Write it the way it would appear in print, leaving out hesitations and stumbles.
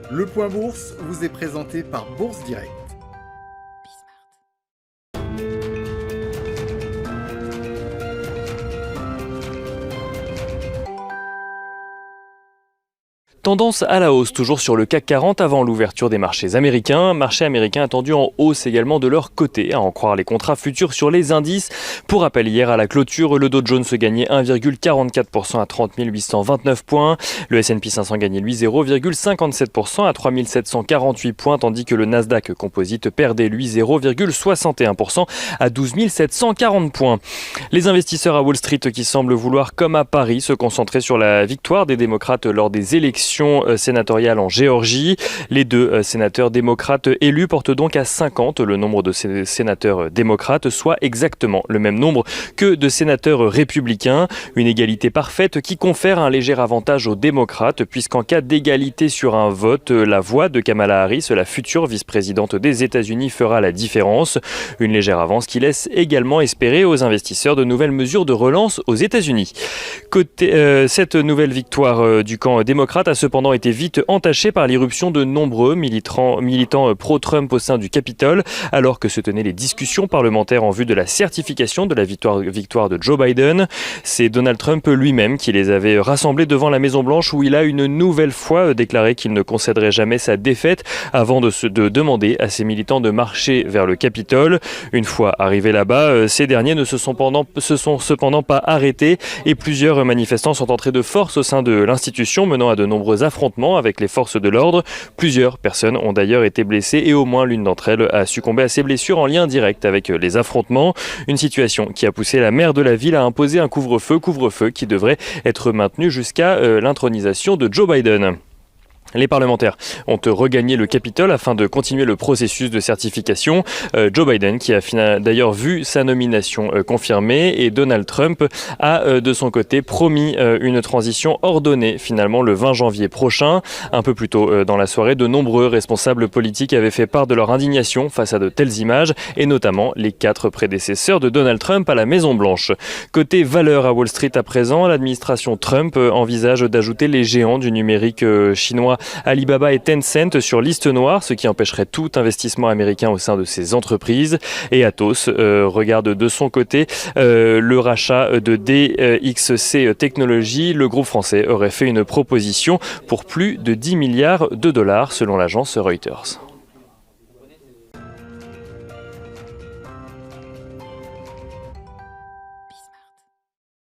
Le Point Bourse vous est présenté par Bourse Direct. Tendance à la hausse toujours sur le CAC 40 avant l'ouverture des marchés américains. Marché américain attendu en hausse également de leur côté, à en croire les contrats futurs sur les indices. Pour rappel, hier à la clôture, le Dow Jones gagnait 1,44% à 30 829 points. Le S&P 500 gagnait lui 0,57% à 3 748 points, tandis que le Nasdaq Composite perdait lui 0,61% à 12 740 points. Les investisseurs à Wall Street qui semblent vouloir, comme à Paris, se concentrer sur la victoire des démocrates lors des élections sénatoriale en Géorgie. Les deux sénateurs démocrates élus portent donc à 50 le nombre de sénateurs démocrates, soit exactement le même nombre que de sénateurs républicains. Une égalité parfaite qui confère un léger avantage aux démocrates, puisqu'en cas d'égalité sur un vote, la voix de Kamala Harris, la future vice-présidente des États-Unis, fera la différence. Une légère avance qui laisse également espérer aux investisseurs de nouvelles mesures de relance aux États-Unis. Cette nouvelle victoire du camp démocrate a cependant été vite entachée par l'irruption de nombreux militants pro-Trump au sein du Capitole, alors que se tenaient les discussions parlementaires en vue de la certification de la victoire de Joe Biden. C'est Donald Trump lui-même qui les avait rassemblés devant la Maison-Blanche, où il a une nouvelle fois déclaré qu'il ne concéderait jamais sa défaite avant de demander à ses militants de marcher vers le Capitole. Une fois arrivés là-bas, ces derniers ne se sont cependant pas arrêtés et plusieurs manifestants sont entrés de force au sein de l'institution, menant à de nombreux affrontements avec les forces de l'ordre. Plusieurs personnes ont d'ailleurs été blessées et au moins l'une d'entre elles a succombé à ses blessures en lien direct avec les affrontements. Une situation qui a poussé la maire de la ville à imposer un couvre-feu qui devrait être maintenu jusqu'à l'intronisation de Joe Biden. Les parlementaires ont regagné le Capitole afin de continuer le processus de certification. Joe Biden, qui a d'ailleurs vu sa nomination confirmée, et Donald Trump a de son côté promis une transition ordonnée finalement le 20 janvier prochain. Un peu plus tôt dans la soirée, de nombreux responsables politiques avaient fait part de leur indignation face à de telles images, et notamment les 4 prédécesseurs de Donald Trump à la Maison-Blanche. Côté valeurs à Wall Street à présent, l'administration Trump envisage d'ajouter les géants du numérique chinois Alibaba et Tencent sur liste noire, ce qui empêcherait tout investissement américain au sein de ces entreprises. Et Atos regarde de son côté le rachat de DXC Technologies. Le groupe français aurait fait une proposition pour plus de 10 milliards de dollars selon l'agence Reuters.